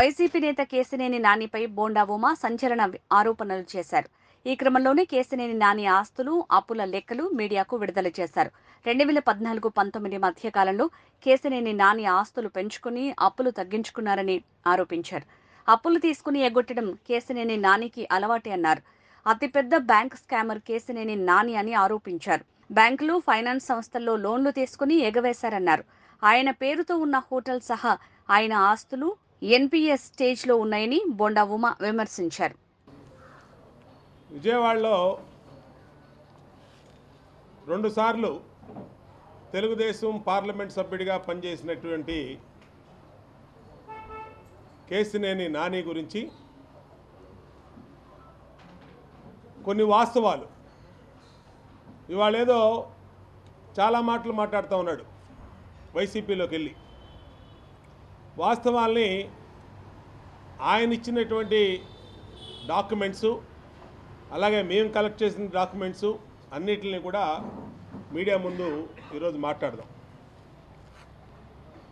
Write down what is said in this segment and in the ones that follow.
YCP నేత కేశినేని నానిపై బోండా ఉమ సంచలన ఆరోపణలు చేశారు. ఈ క్రమంలోనే కేశినేని నాని ఆస్తులు, అప్పుల లెక్కలు మీడియాకు విడుదల చేశారు. 2014-19 మధ్య కాలంలో కేశినేని నాని ఆస్తులు పెంచుకుని అప్పులు తగ్గించుకున్నారని ఆరోపించారు. అప్పులు తీసుకుని ఎగ్గొట్టడం కేశినేని నానికి అలవాటే అన్నారు. అతిపెద్ద బ్యాంక్ స్కామర్ కేశినేని నాని అని ఆరోపించారు. బ్యాంకులు, ఫైనాన్స్ సంస్థల్లో లోన్లు తీసుకుని ఎగవేశారన్నారు. ఆయన పేరుతో ఉన్న హోటల్ సహా ఆయన ఆస్తులు ఎన్పీఎస్ స్టేజ్లో ఉన్నాయని బోండా ఉమ విమర్శించారు. విజయవాడలో 2 సార్లు తెలుగుదేశం పార్లమెంట్ సభ్యుడిగా పనిచేసినటువంటి కేశినేని నాని గురించి కొన్ని వాస్తవాలు ఇవాళ ఏదో చాలా మాటలు మాట్లాడుతూ ఉన్నాడు. వైసీపీలోకి వెళ్ళి వాస్తవాల్ని ఆయన ఇచ్చినటువంటి డాక్యుమెంట్సు, అలాగే మేము కలెక్ట్ చేసిన డాక్యుమెంట్సు అన్నిటిని కూడా మీడియా ముందు ఈరోజు మాట్లాడదాం.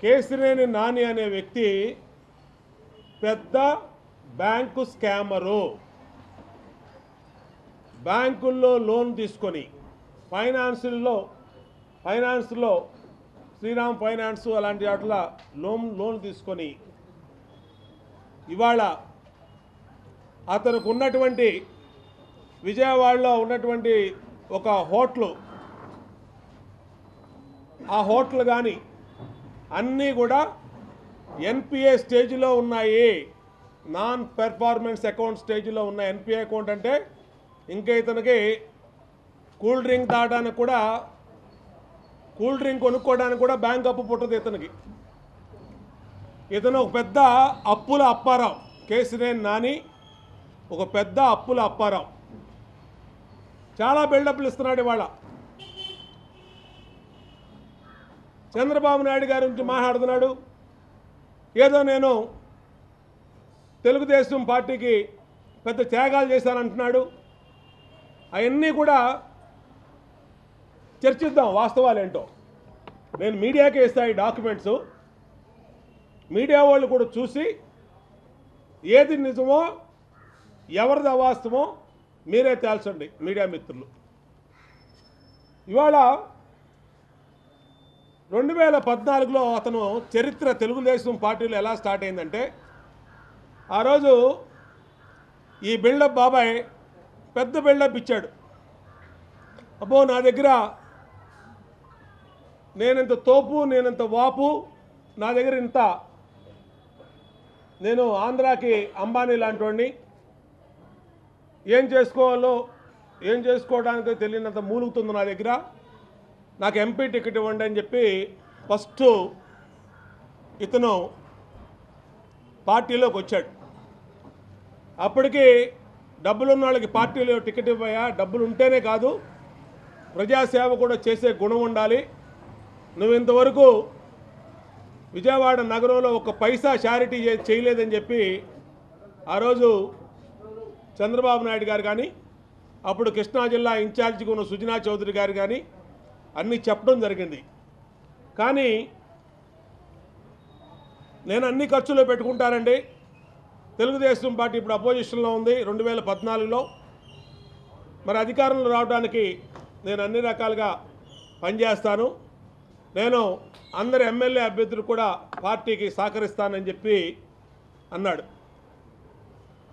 కేశినేని నాని అనే వ్యక్తి పెద్ద బ్యాంకు స్కామరు. బ్యాంకుల్లో లోన్ తీసుకొని ఫైనాన్స్లో శ్రీరామ్ ఫైనాన్స్ అలాంటి వాటిలో లోన్ తీసుకొని ఇవాళ అతనికి ఉన్నటువంటి విజయవాడలో ఉన్నటువంటి ఒక హోటల్, ఆ హోటల్ కానీ అన్నీ కూడా ఎన్పిఏ స్టేజ్లో ఉన్నాయి. నాన్ పెర్ఫార్మెన్స్ అకౌంట్ స్టేజ్లో ఉన్న ఎన్పిఏ అకౌంట్ అంటే ఇంకా ఇతనికి కూల్ డ్రింక్ తాగడానికి కూడా, కూల్ డ్రింక్ కొనుక్కోవడానికి కూడా బ్యాంక్ అప్పు పుట్టదు ఇతనికి. ఇతను ఒక పెద్ద అప్పుల అప్పారావు. కేశినేని నాని ఒక పెద్ద అప్పుల అప్పారావు. చాలా బిల్డప్లు ఇస్తున్నాడు. ఇవాళ చంద్రబాబు నాయుడు గారి గురించి మాట్లాడుతున్నాడు. ఏదో నేను తెలుగుదేశం పార్టీకి పెద్ద త్యాగాలు చేశానంటున్నాడు. అవన్నీ కూడా చర్చిద్దాం, వాస్తవాలు ఏంటో. నేను మీడియాకి ఇస్తాను ఈ డాక్యుమెంట్స్. మీడియా వాళ్ళు కూడా చూసి ఏది నిజమో ఎవరిది అవాస్తవమో మీరే తేల్చండి మీడియా మిత్రులు. ఇవాళ 2014లో అతను చరిత్ర తెలుగుదేశం పార్టీలో ఎలా స్టార్ట్ అయిందంటే, ఆ రోజు ఈ బిల్డప్ బాబాయ్ పెద్ద బిల్డప్ ఇచ్చాడు. అబ్బో నా దగ్గర నేనంత తోపు, నేనంత వాపు, నా దగ్గర ఇంత, నేను ఆంధ్రాకి అంబానీ లాంటి వాడిని, ఏం చేసుకోవడానికి తెలియనంత మూలుగుతుంది నా దగ్గర, నాకు ఎంపీ టికెట్ ఇవ్వండి అని చెప్పి ఫస్ట్ ఇతను పార్టీలోకి వచ్చాడు. అప్పటికి డబ్బులున్న వాళ్ళకి పార్టీలో టికెట్ ఇవ్వయా, డబ్బులు ఉంటేనే కాదు ప్రజాసేవ కూడా చేసే గుణం ఉండాలి. నువ్వు ఇంతవరకు విజయవాడ నగరంలో ఒక పైసా చారిటీ చేయలేదని చెప్పి ఆ రోజు చంద్రబాబు నాయుడు గారు కానీ, అప్పుడు కృష్ణా జిల్లా ఇన్ఛార్జిగా ఉన్న సుజనా చౌదరి గారు కానీ అన్నీ చెప్పడం జరిగింది. కానీ నేను అన్ని ఖర్చులో పెట్టుకుంటానండి. తెలుగుదేశం పార్టీ ఇప్పుడు అపోజిషన్లో ఉంది 2014లో. మరి అధికారంలో రావడానికి నేను అన్ని రకాలుగా పనిచేస్తాను. నేను అందరి ఎమ్మెల్యే అభ్యర్థులు కూడా పార్టీకి సహకరిస్తానని చెప్పి అన్నాడు.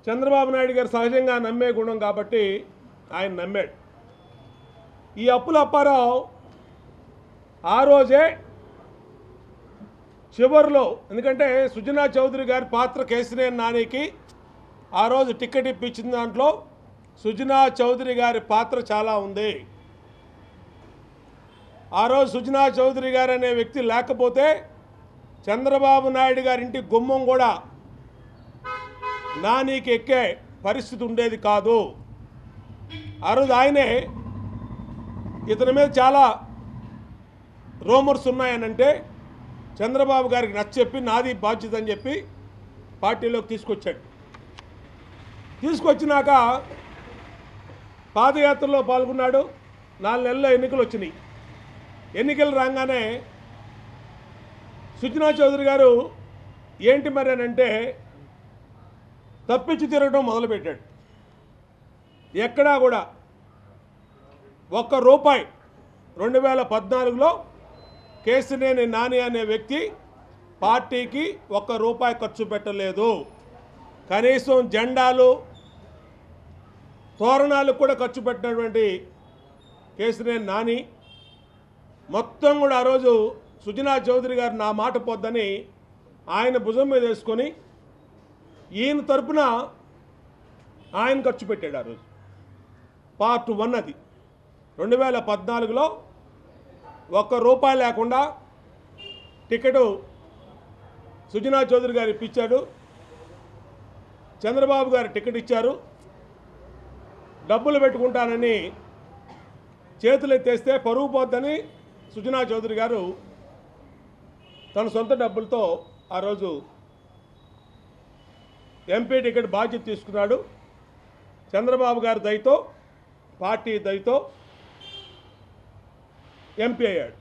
చంద్రబాబు నాయుడు గారు సహజంగా నమ్మే గుణం కాబట్టి ఆయన నమ్మాడు. ఈ అప్పుల అప్పారావు ఆ రోజే చివరిలో, ఎందుకంటే సుజనా చౌదరి గారి పాత్ర కేశినేని నానికి ఆ రోజు టికెట్ ఇప్పించిన దాంట్లో సుజనా చౌదరి గారి పాత్ర చాలా ఉంది. ఆ రోజు సుజనా చౌదరి గారు అనే వ్యక్తి లేకపోతే చంద్రబాబు నాయుడు గారి ఇంటి గుమ్మం కూడా నానికి ఎక్కే పరిస్థితి ఉండేది కాదు. ఆ రోజు ఆయనే ఇతని మీద చాలా రూమర్స్ ఉన్నాయనంటే చంద్రబాబు గారికి నచ్చచెప్పి నాది బాధ్యత అని చెప్పి పార్టీలోకి తీసుకొచ్చాడు. తీసుకొచ్చినాక పాదయాత్రలో పాల్గొన్నాడు. 4 నెలల్లో ఎన్నికలు వచ్చినాయి. ఎన్నికలు రాగానే సుజనా చౌదరి గారు ఏంటి మరి అని అంటే తప్పించి తిరగడం మొదలుపెట్టాడు. ఎక్కడా కూడా ఒక్క రూపాయి 2014లో కేశినేని నాని అనే వ్యక్తి పార్టీకి ఒక్క రూపాయి ఖర్చు పెట్టలేదు. కనీసం జెండాలు తోరణాలు కూడా ఖర్చు పెట్టినటువంటి కేశినేని నాని మొత్తం కూడా ఆ రోజు సుజనా చౌదరి గారు నా మాట పొద్దని ఆయన భుజం మీద వేసుకొని ఈయన తరపున ఆయన ఖర్చు పెట్టాడు. ఆ రోజు పార్ట్ 1 అది. 2014లో ఒక్క రూపాయి లేకుండా టికెట్ సుజనా చౌదరి గారు ఇప్పించాడు. చంద్రబాబు గారు టికెట్ ఇచ్చారు. డబ్బులు పెట్టుకుంటానని చేతులు ఎత్తేస్తే పరువు పోద్దని సుజనా చౌదరి గారు తన సొంత డబ్బులతో ఆ రోజు ఎంపీ టికెట్ బాధ్యత తీసుకున్నాడు. చంద్రబాబు గారి దయతో, పార్టీ దయతో ఎంపీ అయ్యాడు.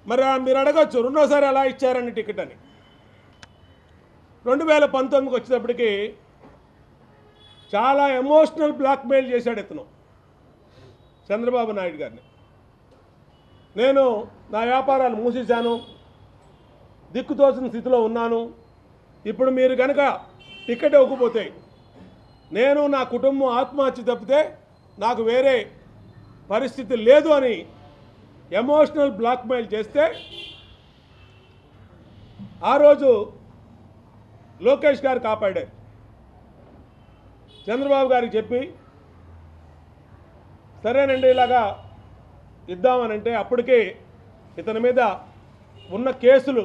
మరి మీరు అడగచ్చు రెండోసారి ఎలా ఇచ్చారని టికెట్ అని. 2019కి వచ్చేటప్పటికి చాలా ఎమోషనల్ బ్లాక్మెయిల్ చేశాడు ఇతను చంద్రబాబు నాయుడు గారిని. నేను నా వ్యాపారాలు మూసేశాను, దిక్కుతోచిన స్థితిలో ఉన్నాను, ఇప్పుడు మీరు కనుక టికెట్ ఇవ్వకపోతే నేను నా కుటుంబం ఆత్మహత్య తప్పితే నాకు వేరే పరిస్థితి లేదు అని ఎమోషనల్ బ్లాక్మెయిల్ చేస్తే ఆ రోజు లోకేష్ గారు కాపాడారు. చంద్రబాబు గారికి చెప్పి సరేనండి ఇలాగా ఇద్దామనంటే అప్పటికే ఇతని మీద ఉన్న కేసులు,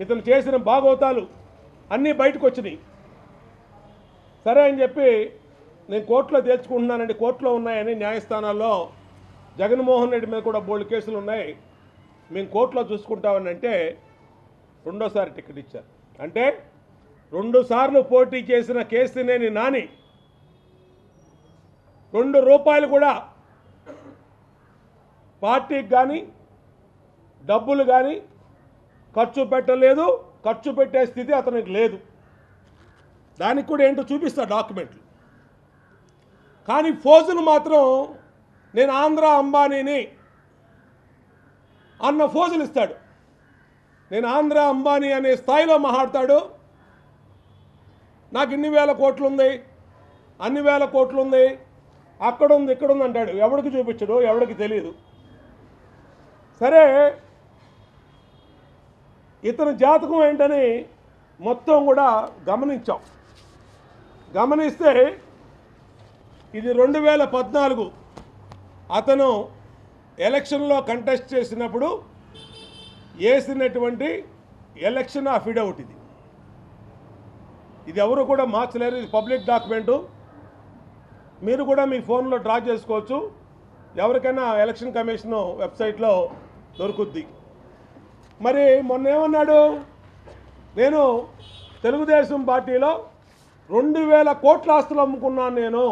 ఇతను చేసిన భాగవతాలు అన్నీ బయటకు వచ్చినాయి. సరే అని చెప్పి నేను కోర్టులో తేల్చుకుంటున్నానండి, కోర్టులో ఉన్నాయని న్యాయస్థానాల్లో జగన్మోహన్ రెడ్డి మీద కూడా బోల్డ్ కేసులు ఉన్నాయి, మేము కోర్టులో చూసుకుంటామని అంటే రెండోసారి టికెట్ ఇచ్చారు. అంటే 2 సార్లు పోటీ చేసిన కేశినేని నాని 2 రూపాయలు కూడా పార్టీకి కానీ డబ్బులు కానీ ఖర్చు పెట్టలేదు. ఖర్చు పెట్టే స్థితి అతనికి లేదు. దానికి కూడా ఏంటో చూపిస్తా డాక్యుమెంట్లు. కానీ ఫోజులు మాత్రం నేను ఆంధ్ర అంబానీని అన్న ఫోజులు ఇస్తాడు. నేను ఆంధ్ర అంబానీ అనే స్థాయిలో మాట్లాడతాడు. నాకు ఇన్ని వేల కోట్లు ఉంది, అన్ని వేల కోట్లు ఉంది, అక్కడ ఉంది ఇక్కడ ఉంది అంటాడు. ఎవరికి చూపించడు, ఎవరికి తెలియదు. సరే ఇతని జాతకం ఏంటని మొత్తం కూడా గమనించాం. గమనిస్తే ఇది 2014 అతను ఎలక్షన్లో కంటెస్ట్ చేసినప్పుడు వేసినటువంటి ఎలక్షన్ అఫిడవిట్ ఇది. ఇది ఎవరు కూడా మార్చలేరు. ఇది పబ్లిక్ డాక్యుమెంటు. మీరు కూడా మీ ఫోన్లో డ్రా చేసుకోవచ్చు. ఎవరికైనా ఎలక్షన్ కమిషన్ వెబ్సైట్లో దొరుకుద్ది. మరి మొన్న ఏమన్నాడు, నేను తెలుగుదేశం పార్టీలో 2000 కోట్ల ఆస్తులు అమ్ముకున్నాను, నేను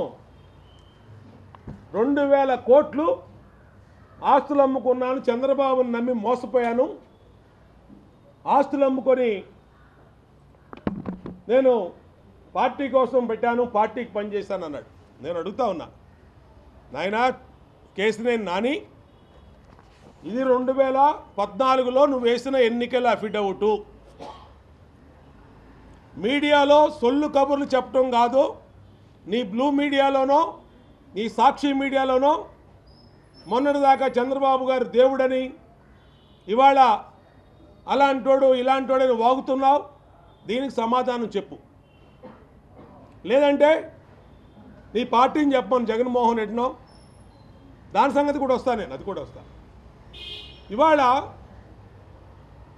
2000 కోట్లు ఆస్తులు అమ్ముకున్నాను, చంద్రబాబుని నమ్మి మోసపోయాను, ఆస్తులు అమ్ముకొని నేను పార్టీ కోసం పెట్టాను, పార్టీకి పనిచేశాను అన్నాడు. నేను అడుగుతా ఉన్నా, నాయనా కేశినేని నాని, ఇది 2014లో నువ్వు వేసిన ఎన్నికల అఫిడవిటు. మీడియాలో సొల్లు కబుర్లు చెప్పడం కాదు, నీ బ్లూ మీడియాలోనో నీ సాక్షి మీడియాలోనో మొన్నటిదాకా చంద్రబాబు గారు దేవుడని, ఇవాళ అలాంటోడు ఇలాంటోడని వాగుతున్నావు. దీనికి సమాధానం చెప్పు. లేదంటే నీ పార్టీని చెప్పమని జగన్మోహన్ రెడ్డినో, దాని సంగతి కూడా వస్తా నేను, అది కూడా వస్తా. ఇవాళ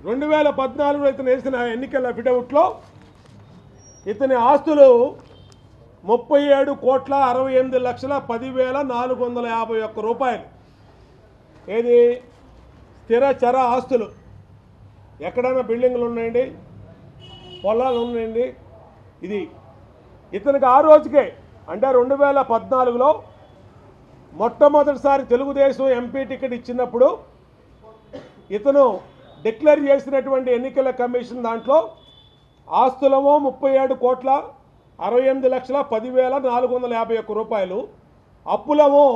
2014లో ఇతను వేసిన ఎన్నికల అఫిడవిట్లో ఇతని ఆస్తులు 37,68,10,451 రూపాయలు. ఏది స్థిర చర ఆస్తులు. ఎక్కడైనా బిల్డింగ్లు ఉన్నాయండి, పొలాలు ఉన్నాయండి. ఇది ఇతనికి ఆ రోజుకే అంటే 2014లో మొట్టమొదటిసారి తెలుగుదేశం ఎంపీ టికెట్ ఇచ్చినప్పుడు ఇతను డిక్లేర్ చేసినటువంటి ఎన్నికల కమిషన్ దాంట్లో ఆస్తులమో 37,68,10,451 రూపాయలు, అప్పులమో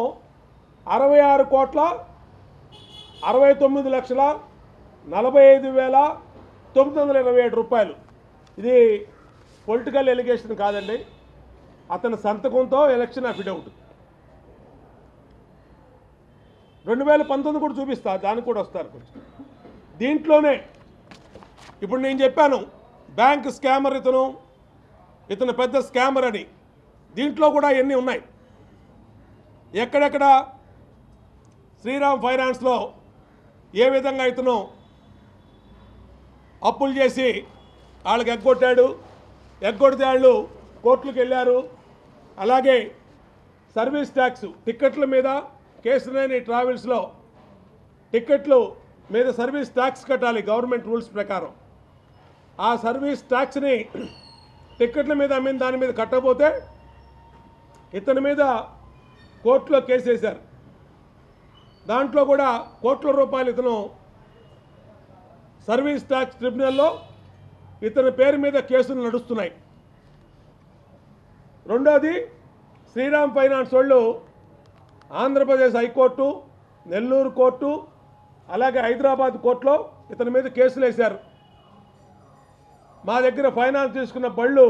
66,69,45,927 రూపాయలు. ఇది పొలిటికల్ ఎలిగేషన్ కాదండి, అతని సంతకంతో ఎలక్షన్ అఫిడవిట్. 2019 కూడా చూపిస్తా, దానికి కూడా వస్తారు కొంచెం. దీంట్లోనే ఇప్పుడు నేను చెప్పాను బ్యాంక్ స్కామర్ ఇతను పెద్ద స్కామర్ అని. దీంట్లో కూడా ఎన్ని ఉన్నాయి, ఎక్కడెక్కడ శ్రీరామ్ ఫైనాన్స్లో ఏ విధంగా ఇతను అప్పులు చేసి వాళ్ళకి ఎగ్గొడితే వాళ్ళు కోర్టులకు వెళ్ళారు. అలాగే సర్వీస్ ట్యాక్స్ టిక్కెట్ల మీద కేసినేని ట్రావెల్స్లో టిక్కెట్లు మీద సర్వీస్ ట్యాక్స్ కట్టాలి గవర్నమెంట్ రూల్స్ ప్రకారం. ఆ సర్వీస్ ట్యాక్స్ని టిక్కెట్ల మీద అమ్మిన దాని మీద కట్టకపోతే ఇతని మీద కోర్టులో కేసు వేశారు. దాంట్లో కూడా కోట్ల రూపాయలు ఇతను సర్వీస్ ట్యాక్స్ ట్రిబ్యునల్లో ఇతని పేరు మీద కేసులు నడుస్తున్నాయి. రెండోది, శ్రీరామ్ ఫైనాన్స్ వాళ్ళు ఆంధ్రప్రదేశ్ హైకోర్టు, నెల్లూరు కోర్టు, అలాగే హైదరాబాద్ కోర్టులో ఇతని మీద కేసులు వేశారు. మా దగ్గర ఫైనాన్స్ తీసుకున్న బళ్ళు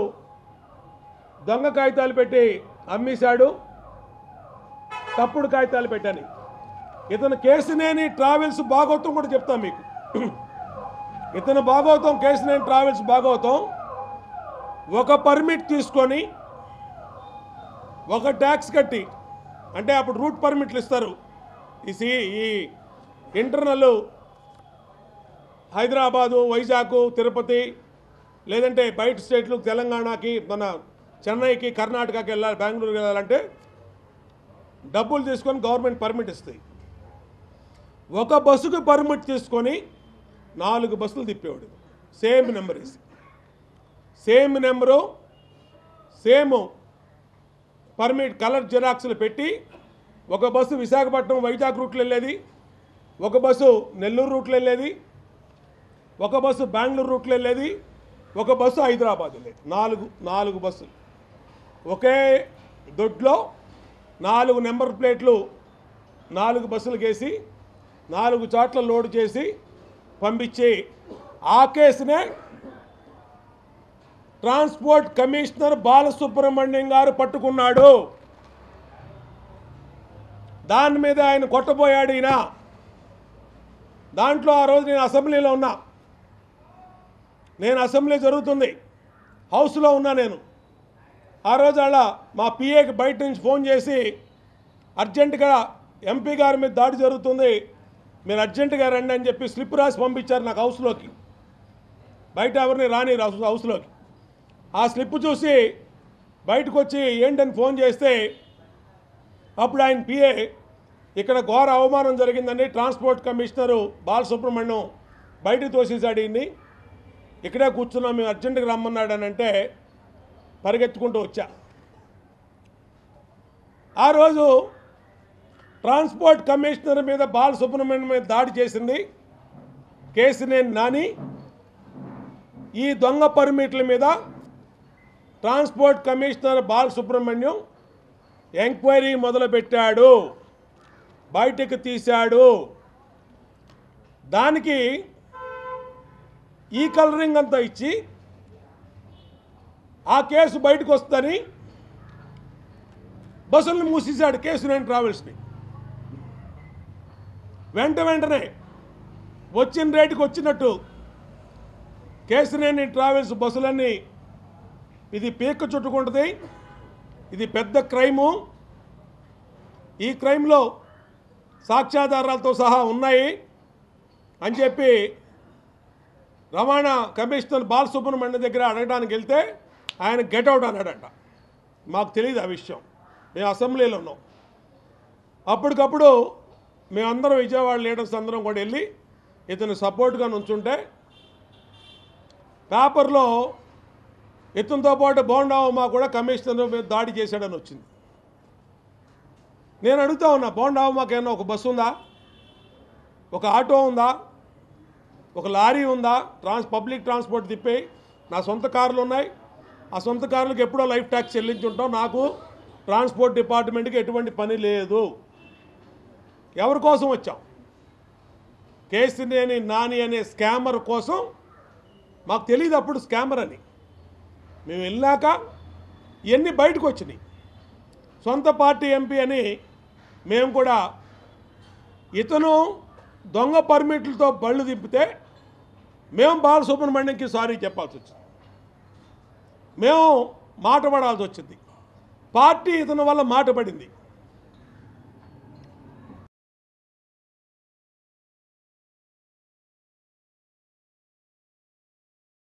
దొంగ కాగితాలు పెట్టి అమ్మేశాడు, తప్పుడు కాగితాలు పెట్టని. ఇతను కేసినేని ట్రావెల్స్ భాగవతం కూడా చెప్తాం మీకు. ఇతను భాగవతం, కేసినేని ట్రావెల్స్ భాగవతం, ఒక పర్మిట్ తీసుకొని ఒక ట్యాక్స్ కట్టి, అంటే అప్పుడు రూట్ పర్మిట్లు ఇస్తారు. ఈ ఇంటర్నల్ హైదరాబాదు, వైజాగ్, తిరుపతి, లేదంటే బయట స్టేట్లు తెలంగాణకి, మన చెన్నైకి, కర్ణాటకకి వెళ్ళాలి, బెంగళూరుకి వెళ్ళాలంటే డబ్బులు తీసుకొని గవర్నమెంట్ పర్మిట్ ఇస్తాయి. ఒక బస్సుకు పర్మిట్ తీసుకొని 4 బస్సులు తిప్పేవాడు. సేమ్ నెంబర్ వేసి, same number, same permit colour జిరాక్స్లు పెట్టి ఒక బస్సు విశాఖపట్నం వైజాగ్ రూట్లో వెళ్ళేది, ఒక బస్సు నెల్లూరు రూట్లో వెళ్ళేది, ఒక బస్సు బెంగళూరు రూట్లో వెళ్ళేది, ఒక బస్సు హైదరాబాద్ వెళ్ళేది. 4 బస్సులు ఒకే దొడ్లో 4 నెంబర్ ప్లేట్లు 4 బస్సులకు వేసి 4 చోట్ల లోడ్ చేసి పంపించి ఆ కేసునే ట్రాన్స్పోర్ట్ కమిషనర్ బాలసుబ్రహ్మణ్యం గారు పట్టుకున్నాడు. దాని మీద ఆయన కొట్టబోయాడు ఈయన. దాంట్లో ఆ రోజు నేను అసెంబ్లీలో ఉన్నా, అసెంబ్లీ జరుగుతుంది, హౌస్లో ఉన్నా నేను. ఆ రోజు అలా మా పిఏకి బయట నుంచి ఫోన్ చేసి అర్జెంటుగా ఎంపీ గారి మీద దాడి జరుగుతుంది, మీరు అర్జెంటుగా రండి అని చెప్పి స్లిప్ రాసి పంపించారు నాకు హౌస్లోకి. బయట ఎవరిని రాని హౌస్లోకి. ఆ స్లిప్ చూసి బయటకు వచ్చి ఏంటని ఫోన్ చేస్తే అప్పుడు ఆయన పిఏ, ఇక్కడ ఘోర అవమానం జరిగిందండి, ట్రాన్స్పోర్ట్ కమిషనరు బాలసుబ్రహ్మణ్యం బయటకు తోసేశాడు ఈయన్ని, ఇక్కడే కూర్చున్నాం, మేము అర్జెంటుగా రమ్మన్నాడు అని అంటే పరిగెత్తుకుంటూ వచ్చా. ఆ రోజు ట్రాన్స్పోర్ట్ కమిషనర్ మీద బాలసుబ్రహ్మణ్యం మీద దాడి చేసింది కేసినేని నాని. ఈ దొంగ పర్మిట్ల మీద ట్రాన్స్పోర్ట్ కమిషనర్ బాలసుబ్రహ్మణ్యం ఎంక్వైరీ మొదలుపెట్టాడు, బయటకు తీశాడు. దానికి ఈ కలరింగ్ అంతా ఇచ్చి ఆ కేసు బయటకు వస్తుందని బస్సులను మూసేశాడు కేసినేని ట్రావెల్స్ని. వెంటనే వచ్చిన రేటుకి వచ్చినట్టు కేసినేని ట్రావెల్స్ బస్సులన్నీ, ఇది పీక చుట్టుకుంటుంది, ఇది పెద్ద క్రైము, ఈ క్రైమ్లో సాక్ష్యాధారాలతో సహా ఉన్నాయి అని చెప్పి రవాణా కమిషనర్ బాలసుబ్రహ్మణ్యం దగ్గర అడగడానికి వెళ్తే ఆయన గెట్అవుట్ అన్నాడట. మాకు తెలియదు ఆ విషయం, మేము అసెంబ్లీలో ఉన్నాం. అప్పటికప్పుడు మేమందరం విజయవాడ లీడర్స్ అందరం కూడా వెళ్ళి ఇతను సపోర్ట్గా నుంచుంటే పేపర్లో ఇతనితో పాటు బోండావమ్మ కూడా కమిషనర్ మీద దాడి చేశాడని వచ్చింది. నేను అడుగుతా ఉన్నా, బోండావమ్మకి ఏమన్నా ఒక బస్సు ఉందా, ఒక ఆటో ఉందా, ఒక లారీ ఉందా, పబ్లిక్ ట్రాన్స్పోర్ట్ తిప్పి నా సొంత కార్లు ఉన్నాయి. ఆ సొంత కార్లకు ఎప్పుడో లైఫ్ ట్యాక్స్ చెల్లించుంటాం. నాకు ట్రాన్స్పోర్ట్ డిపార్ట్మెంట్కి ఎటువంటి పని లేదు. ఎవరి కోసం వచ్చాం? కేసినేని నాని అనే స్కామర్ కోసం. మాకు తెలియదు అప్పుడు స్కామర్ అని. మేము వెళ్ళాక ఇవన్నీ బయటకు వచ్చినాయి. సొంత పార్టీ ఎంపీ అని మేము కూడా ఇతను దొంగ పర్మిట్లతో బళ్ళు తిప్పితే మేము బాలసుబ్రహ్మణ్యంకి సారీ చెప్పాల్సి వచ్చింది. మేము మాట పడాల్సి వచ్చింది. పార్టీ ఇతని వల్ల మాట పడింది.